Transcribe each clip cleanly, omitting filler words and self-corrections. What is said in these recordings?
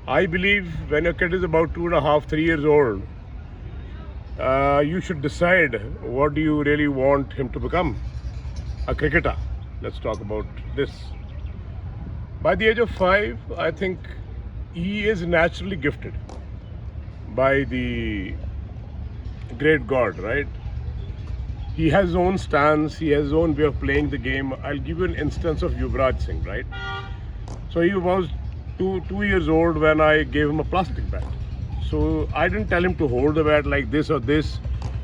I believe when your kid is about 2.5, 3 years old, you should decide what do you really want him to become. A cricketer. Let's talk about this. By the age of 5, I think he is naturally gifted by the great God, right? He has his own stance, he has his own way of playing the game. I'll give you an instance of Yuvraj Singh, right? So he was 2 years old when I gave him a plastic bat. So I didn't tell him to hold the bat like this or this.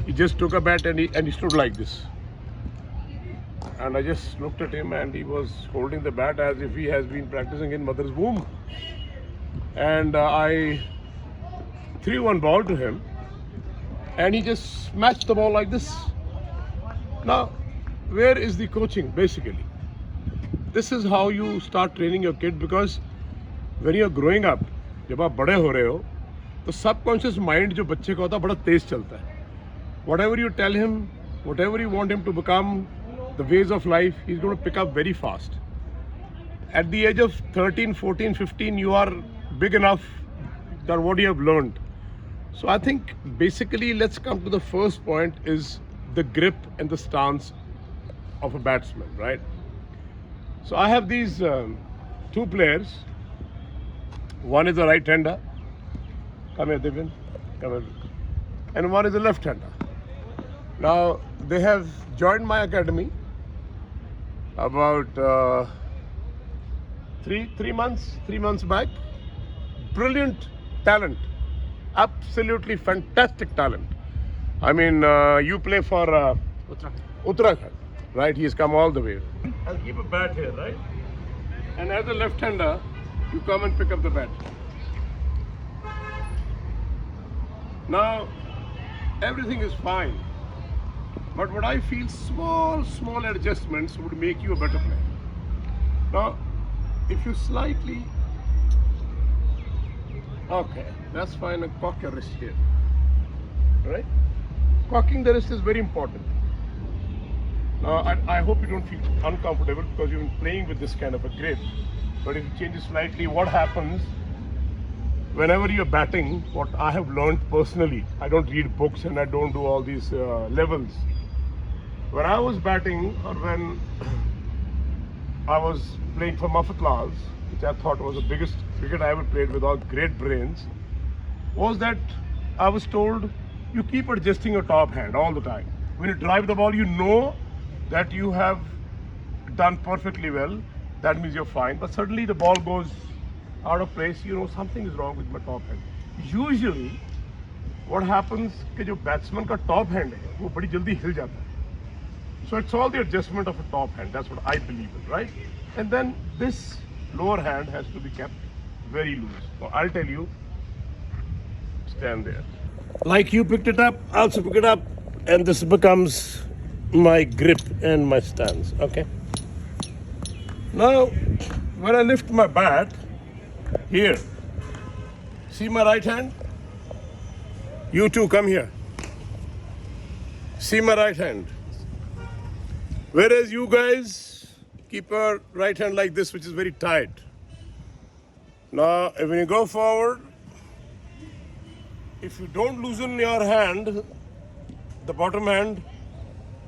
He just took a bat and he stood like this. And I just looked at him and he was holding the bat as if he has been practicing in mother's womb. And I threw one ball to him and he just smashed the ball like this. Now, where is the coaching basically? This is how you start training your kid, because when you are growing up, जब आप बड़े हो रहे हो, तो subconscious mind जो बच्चे का होता है बड़ा तेज चलता है. Whatever you tell him, whatever you want him to become, the ways of life, he's going to pick up very fast. At the age of 13, 14, 15, you are big enough that what you have learned. So I think basically let's come to the first point, is the grip and the stance of a batsman, right? So I have these two players. One is a right-hander. Come here, Divin. Come here. And one is a left-hander. Now, they have joined my academy about three months back. Brilliant talent. Absolutely fantastic talent. I mean, you play for Uttarakhand, right? He's come all the way. I'll keep a bat here, right? And as a left-hander, you come and pick up the bat. Now, everything is fine. But what I feel, small adjustments would make you a better player. Now, if you slightly... Okay, that's fine. Cock your wrist here. Right? Cocking the wrist is very important. I hope you don't feel uncomfortable because you've been playing with this kind of a grip. But if you change it slightly, what happens whenever you're batting, what I have learned personally, I don't read books and I don't do all these levels. When I was batting, or when I was playing for Mafatlals, which I thought was the biggest cricket I ever played with all great brains, was that I was told you keep adjusting your top hand all the time. When you drive the ball, you know that you have done perfectly well. That means you're fine. But suddenly the ball goes out of place. You know something is wrong with my top hand. Usually, what happens कि जो batsman का top hand है, वो बड़ी जल्दी हिल जाता है. So it's all the adjustment of a top hand. That's what I believe in, right? And then this lower hand has to be kept very loose. So I'll tell you, stand there. Like you picked it up, I'll also pick it up, and this becomes my grip and my stance, okay? Now, when I lift my bat, here, see my right hand? You two, come here. See my right hand. Whereas you guys keep your right hand like this, which is very tight. Now, when you go forward, if you don't loosen your hand, the bottom hand,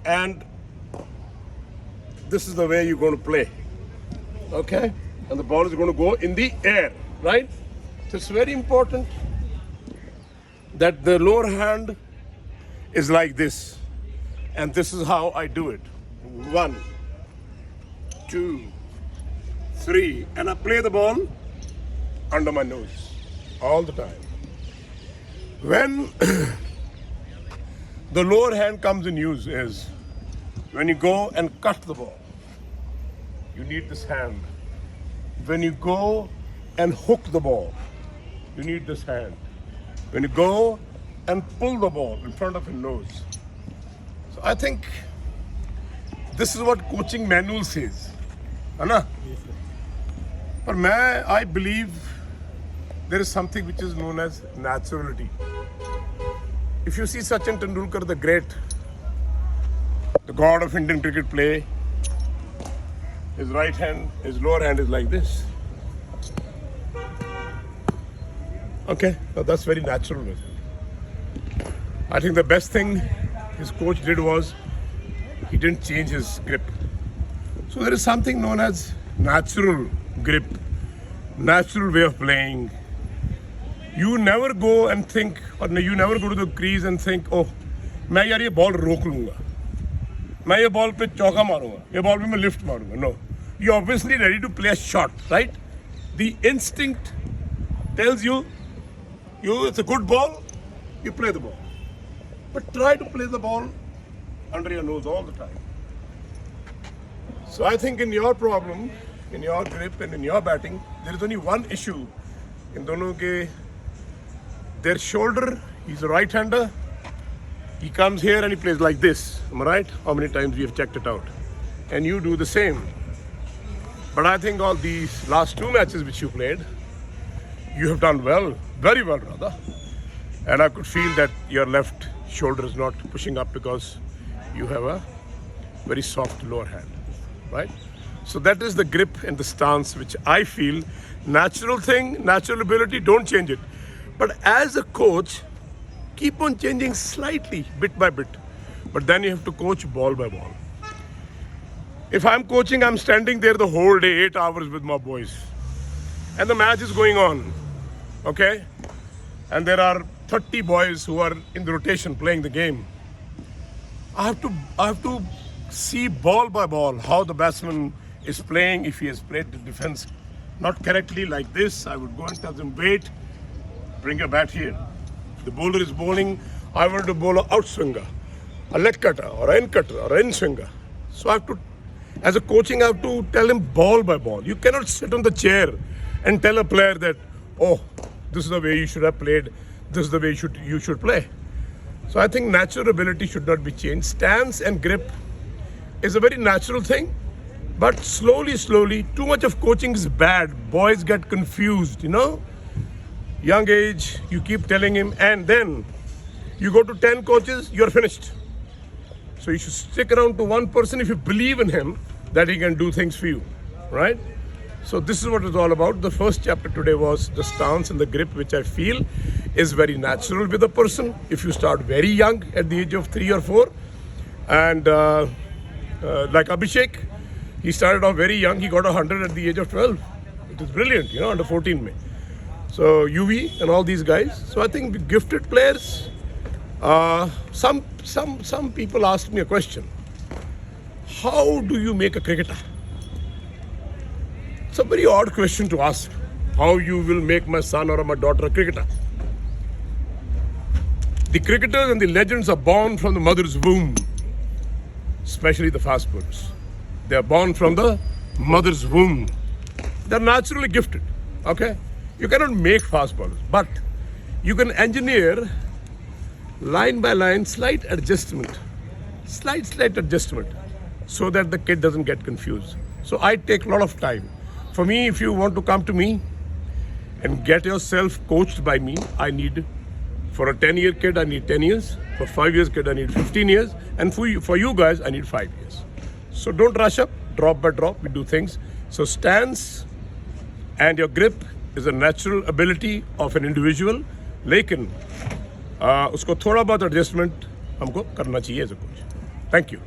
and this is the way you're going to play, okay? And the ball is going to go in the air, right? So it's very important that the lower hand is like this. And this is how I do it. 1, 2, 3, and I play the ball under my nose all the time. When the lower hand comes in use is when you go and cut the ball, you need this hand. When you go and hook the ball, you need this hand. When you go and pull the ball in front of your nose. So I think this is what coaching manual says. Anna? But I believe there is something which is known as naturality. If you see Sachin Tendulkar, the great, the god of Indian cricket play, his right hand, his lower hand is like this. Okay, so that's very natural. I think the best thing his coach did was he didn't change his grip. So there is something known as natural grip, natural way of playing. You never go and think, or you never go to the crease and think, oh, मैं यार ये ball रोक लूँगा, मैं ये ball पे चौका मारूँगा, ये बॉल पे मैं lift मारूँगा. No, you're obviously ready to play a shot, right? The instinct tells you it's a good ball, you play the ball. But try to play the ball under your nose all the time. So I think in your problem, in your grip and in your batting, there is only one issue. In dono ke, their shoulder, he's a right-hander. He comes here and he plays like this. Am I right? How many times we have checked it out? And you do the same. But I think all these last two matches which you played, you have done well, very well rather. And I could feel that your left shoulder is not pushing up because you have a very soft lower hand, right? So that is the grip and the stance which I feel natural thing, natural ability, don't change it. But as a coach, keep on changing slightly, bit by bit. But then you have to coach ball by ball. If I'm coaching, I'm standing there the whole day, 8 hours with my boys. And the match is going on, okay? And there are 30 boys who are in the rotation playing the game. I have to see ball by ball how the batsman is playing. If he has played the defense not correctly like this, I would go and tell them, wait, bring your bat here. If the bowler is bowling, I want to bowl a outswinger, a leg cutter or an in cutter or an in swinger. So I have to, as a coaching, I have to tell him ball by ball. You cannot sit on the chair and tell a player that, oh, this is the way you should have played, this is the way you should play. So I think natural ability should not be changed. Stance and grip is a very natural thing, but slowly, too much of coaching is bad. Boys get confused, you know. Young age, you keep telling him, and then you go to 10 coaches, you're finished. So you should stick around to one person if you believe in him that he can do things for you, right? So this is what it's all about. The first chapter today was the stance and the grip, which I feel is very natural with a person. If you start very young at the age of 3 or 4, and like Abhishek, he started off very young. He got 100 at the age of 12. It is brilliant, you know, under 14 May. So UV and all these guys. So I think gifted players. Some people asked me a question. How do you make a cricketer? It's a very odd question to ask. How you will make my son or my daughter a cricketer? The cricketers and the legends are born from the mother's womb, especially the fast bowlers. They are born from the mother's womb. They're naturally gifted, okay? You cannot make fast bowlers, but you can engineer line by line, slight adjustment, so that the kid doesn't get confused. So I take a lot of time. For me, if you want to come to me and get yourself coached by me, I need, for a 10-year kid, I need 10 years. For 5 years kid, I need 15 years. And for you guys, I need 5 years. So don't rush up, drop by drop, we do things. So stance and your grip is a natural ability of an individual. लेकिन उसको थोड़ा बहुत adjustment हमको करना चाहिए as a coach. Thank you.